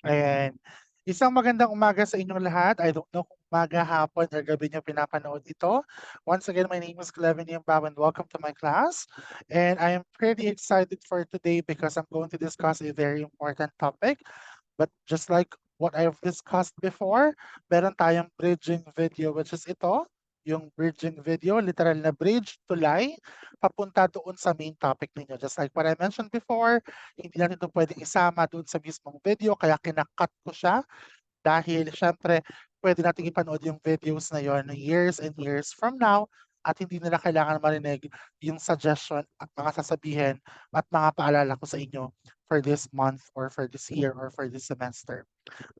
Ayan. Isang magandang umaga sa inyong lahat. I don't know kung umaga, hapon, or gabi niyo pinapanood ito. Once again, my name is Clevin Yambao and welcome to my class. And I am pretty excited for today because I'm going to discuss a very important topic. But just like what I've discussed before, meron tayong bridging video which is ito, yung bridging video, literal na bridge, tulay, papunta doon sa main topic ninyo. Just like what I mentioned before, hindi natin ito pwedeng isama doon sa mismong video, kaya kinakat ko siya dahil syempre pwede natin ipanood yung videos na yon years and years from now at hindi nila kailangan marinig yung suggestion at mga sasabihin at mga paalala ko sa inyo for this month or for this year or for this semester.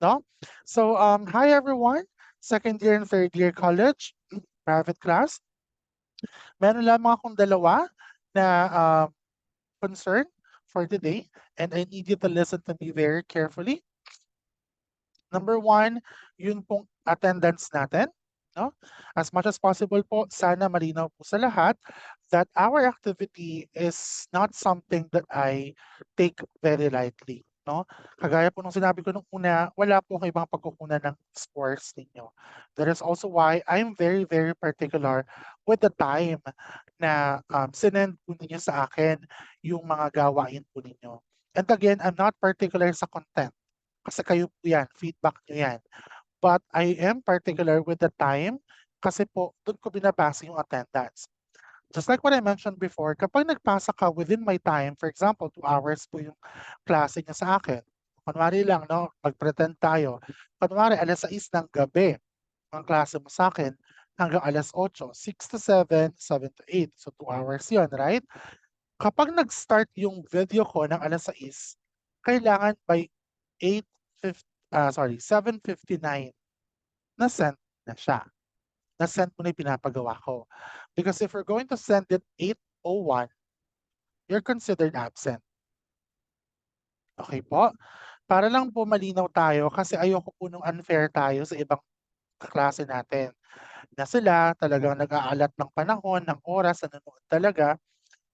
No? So, hi everyone, second year and third year college, private class. Meron lamang akong dalawa na concern for today and I need you to listen to me very carefully. Number one, yun pong attendance natin. No? As much as possible po, sana malinaw po sa lahat that our activity is not something that I take very lightly. No? Kagaya po nung sinabi ko nung una, wala po kayo ibang pagkukunan ng scores ninyo. That is also why I'm very, very particular with the time na sinend po ninyo sa akin yung mga gawain po ninyo. And again, I'm not particular sa content kasi kayo po yan, feedback nyo yan. But I am particular with the time kasi po doon ko binabase yung attendance. Just like what I mentioned before, kapag nagpasa ka within my time, for example, 2 hours po yung klase niya sa akin. Kunwari lang, no, mag-pretend tayo. Kunwari, 6:00 ng gabi ang klase mo sa akin hanggang 8:00, 6 to 7, 7 to 8. So 2 hours yun, right? Kapag nag-start yung video ko ng 6:00, kailangan by 7:59 na-send na siya. Na-send mo na yung pinapagawa ko. Because if we're going to send it 8:01, you're considered absent. Okay po? Para lang po malinaw tayo kasi ayoko po nung unfair tayo sa ibang kaklase natin. Na sila talagang nag-aalat ng panahon, ng oras, nanonood talaga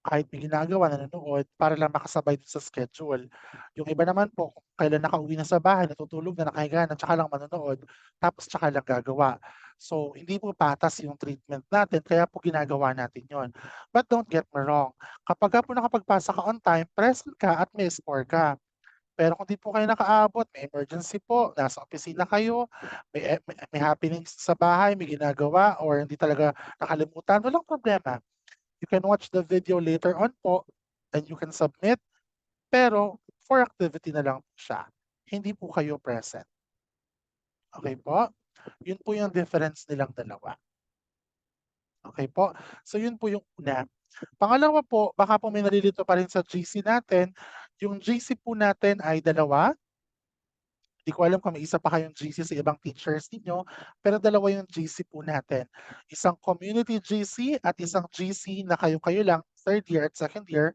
kahit may ginagawa, nanonood para lang makasabay dun sa schedule. Yung iba naman po, kung kailan nakauwi na sa bahay, natutulog na, nakahiga na, tsaka lang manonood, tapos tsaka lang gagawa. So, hindi po patas yung treatment natin, kaya po ginagawa natin yon. But don't get me wrong, kapag ka po nakapagpasa ka on time, present ka at may score ka. Pero kung di po kayo nakaabot, may emergency po, nasa opisina kayo, may happenings sa bahay, may ginagawa, or hindi talaga nakalimutan, walang problema. You can watch the video later on po and you can submit, pero for activity na lang po siya. Hindi po kayo present. Okay po? Yun po yung difference nilang dalawa. Okay po? So yun po yung una. Pangalawa po, baka po may nalilito pa rin sa GC natin. Yung GC po natin ay dalawa. Di ko alam kung may isa pa kayong GC sa ibang teachers ninyo, pero dalawa yung GC po natin. Isang community GC at isang GC na kayo-kayo lang, third year at second year,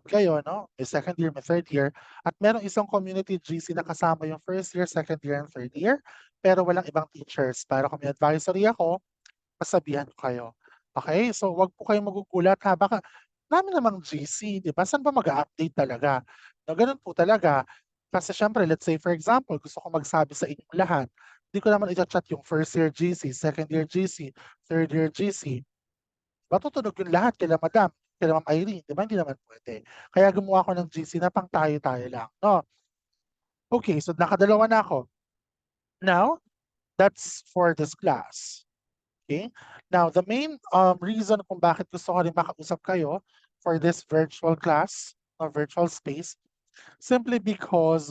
kayo, no? May second year, may third year. At merong isang community GC na kasama yung first year, second year, and third year, pero walang ibang teachers. Para kung may advisory ako, pasabihan ko kayo. Okay? So, wag po kayong magugulat ha. Baka, namin namang GC, di ba? Saan ba mag-update talaga? No, ganun po talaga. Kasi syempre, let's say for example, gusto ko magsabi sa inyong lahat. Hindi ko naman i-chat yung first year GC, second year GC, third year GC. Matutunog yung lahat kila Madam, kila Ma'am Irene, di ba? Hindi naman pwede. Kaya gumawa ko ng GC na pang tayo-tayo lang, no? Okay, so nakadalawa na ako. Now, that's for this class. Okay? Now, the main reason kung bakit gusto ko rin makausap kayo for this virtual class or virtual space, simply because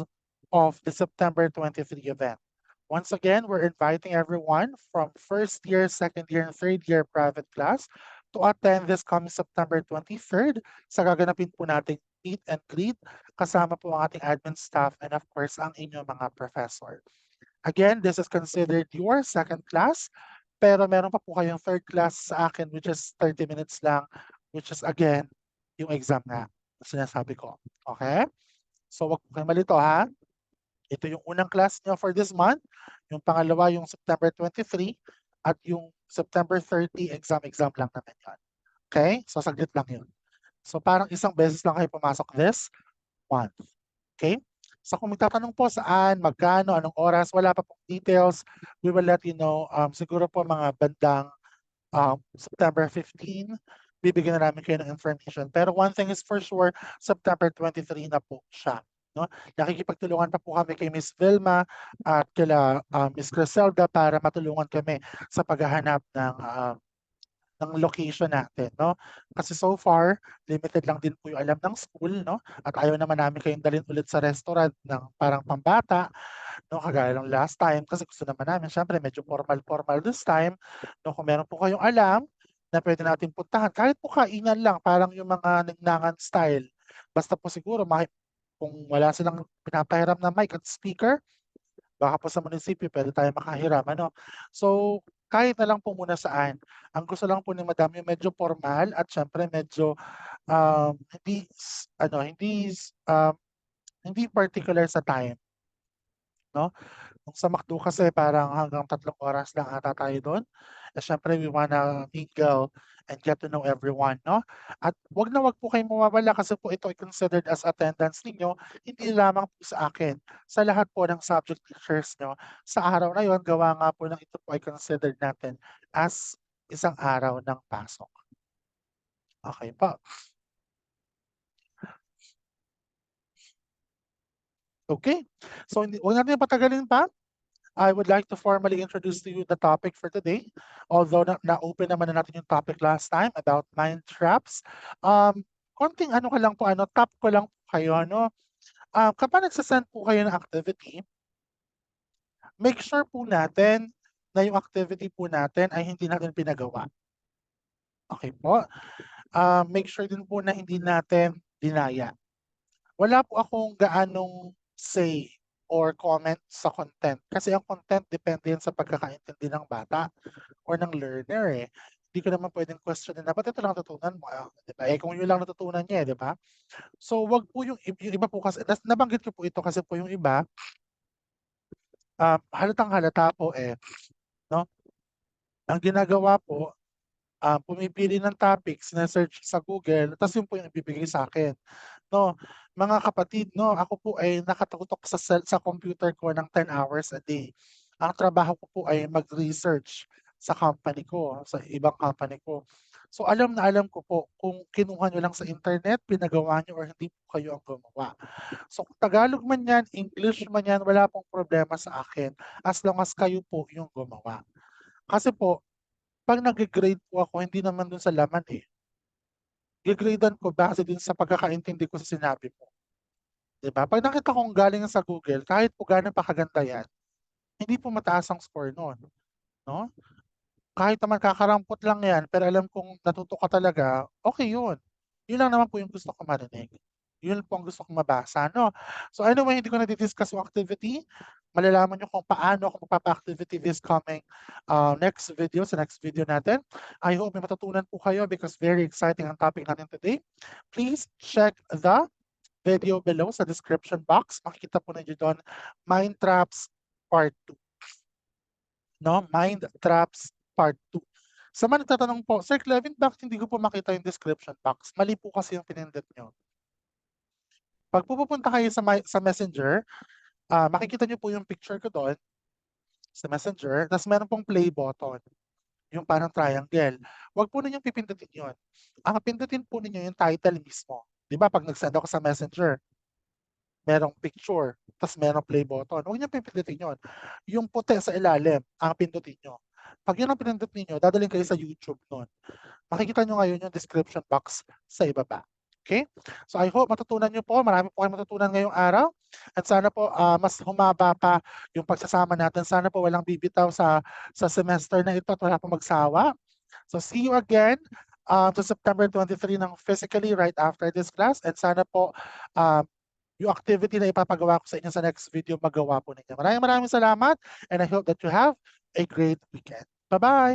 of the September 23 event. Once again, we're inviting everyone from first year, second year, and third year private class to attend this coming September 23rd sa gaganapin po nating meet and greet kasama po ang ating admin staff and of course ang inyong mga professor. Again, this is considered your second class, pero meron pa po kayong third class sa akin which is 30 minutes lang, which is again, yung exam nga na sinasabi ko. Okay? So wag po kayong malito ha. Ito yung unang class nyo for this month. Yung pangalawa yung September 23 at yung September 30 exam lang naman yun. Okay? So saglit lang yun. So parang isang beses lang kayo pumasok this month. Okay? So kung magtatanong po saan, magkano, anong oras, wala pa pong details, we will let you know, siguro po mga bandang September 15, bibigyan na namin kayo ng information. Pero one thing is for sure, September 23 na po siya. No? Nakikipagtulungan pa po kami kay Miss Vilma at kila Miss Griselda para matulungan kami sa paghahanap ng location natin, no? Kasi so far, limited lang din po yung alam ng school, no? At ayaw naman namin kayong dalhin ulit sa restaurant ng parang pambata, no? Kagaya ng last time, kasi gusto naman namin, syempre medyo formal-formal this time, no? Kung meron po kayong alam na pwede natin puntahan, kahit po kainan lang, parang yung mga nagnangan style. Basta po siguro, kung wala silang pinapahiram na mic at speaker, baka po sa munisipyo pwede tayo makahiram, ano. So, kahit na lang po muna saan. Ang gusto lang po ni madam yung medyo formal at siyempre medyo, hindi particular sa time, 'no. Kung sa McDo kasi parang hanggang 3 oras lang ata tayo dun. Eh, siyempre we wanna mingle and get to know everyone, 'no? At 'wag na 'wag po kayong mawawala kasi po ito ay considered as attendance ninyo, hindi lamang po sa akin, sa lahat po ng subject teachers niyo. Sa araw na yun, gawa nga po ng ito po ay considered natin as isang araw ng pasok. Okey po. Okay. So, 'wag natin patagalin pa. I would like to formally introduce to you the topic for today. Although na-open naman na natin yung topic last time about mind traps. Konting ano ko lang po, top ko lang po kayo, ano. Kapag nagse po kayo ng activity, make sure po natin na yung activity po natin ay hindi natin pinagawa. Okay po? Make sure din po na hindi natin dinaya. Wala po akong gaanong say or comment sa content. Kasi ang content depende yan sa pagkakaintindi ng bata or ng learner, eh. Hindi ko naman puwedeng questionin na, "Ba't ito lang natutunan mo?" 'Di ba? Eh, kung yun lang natutunan niya, eh, 'di ba? So, wag po yung iba po kasi nabanggit ko po ito kasi po yung iba, halatang-halata po, eh, 'no? Ang ginagawa po, pumipili ng topic, sine-search sa Google, ta's yun po yung ibibigay sa'kin. 'No, mga kapatid 'no, ako po ay nakatutok sa computer ko ng 10 hours a day. Ang trabaho ko po ay mag-research sa company ko, sa ibang company ko. So alam na alam ko po kung kinuha niyo lang sa internet, pinagawa niyo or hindi po kayo ang gumawa. So kung Tagalog man 'yan, English man 'yan, wala pong problema sa akin as long as kayo po yung gumawa. Kasi po 'pag nagge-grade po ako hindi naman dun sa laman, eh. Ge-gradean ko base din sa pagkakaintindi ko sa sinabi mo. 'Di ba? 'Pag nakita kong galing sa Google, kahit po gaano pa kaganda 'yan, hindi po mataas ang score nun, 'no? Kahit naman kakarampot lang 'yan, pero alam kong natuto ka talaga, okey yun. Yun lang naman po yung gusto kong marinig. Yun po ang gusto kong mabasa, 'no? So anyway, hindi ko na di-discuss yung activity. Malalaman niyo kung paano ako magpapa-activity this coming, next video natin. I hope may matutunan po kayo because very exciting ang topic natin today. Please check the video below sa description box. Makikita po ninyo doon, Mind Traps Part 2. No? Mind Traps Part 2. Sa mga nagtatanong po, Sir Clevin, bakit hindi ko po makita yung description box? Mali po kasi yung pinindot nyo. Pag pupunta kayo sa Messenger, makikita nyo po yung picture ko doon sa Messenger, tapos meron pong play button, yung parang triangle. Huwag po ninyong pipindutin yun. Ang pindutin po ninyo yung title mismo. Di ba, pag nag-send ako sa Messenger, merong picture, tas merong play button. Huwag niyong pipindutin yun. Yung puti sa ilalim, ang pindutin niyo. Pag yun ang pinindot ninyo, dadalhin kayo sa YouTube nun. Makikita nyo ngayon yung description box sa ibaba. Okay? So I hope matutunan nyo po. Marami po kayong matutunan ngayong araw. At sana po mas humaba pa yung pagsasama natin. Sana po walang bibitaw sa semester na ito at wala pong magsawa. So see you again to September 23 ng physically right after this class. And sana po yung activity na ipapagawa ko sa inyo sa next video, magawa po ninyo. Maraming salamat and I hope that you have a great weekend. Bye-bye!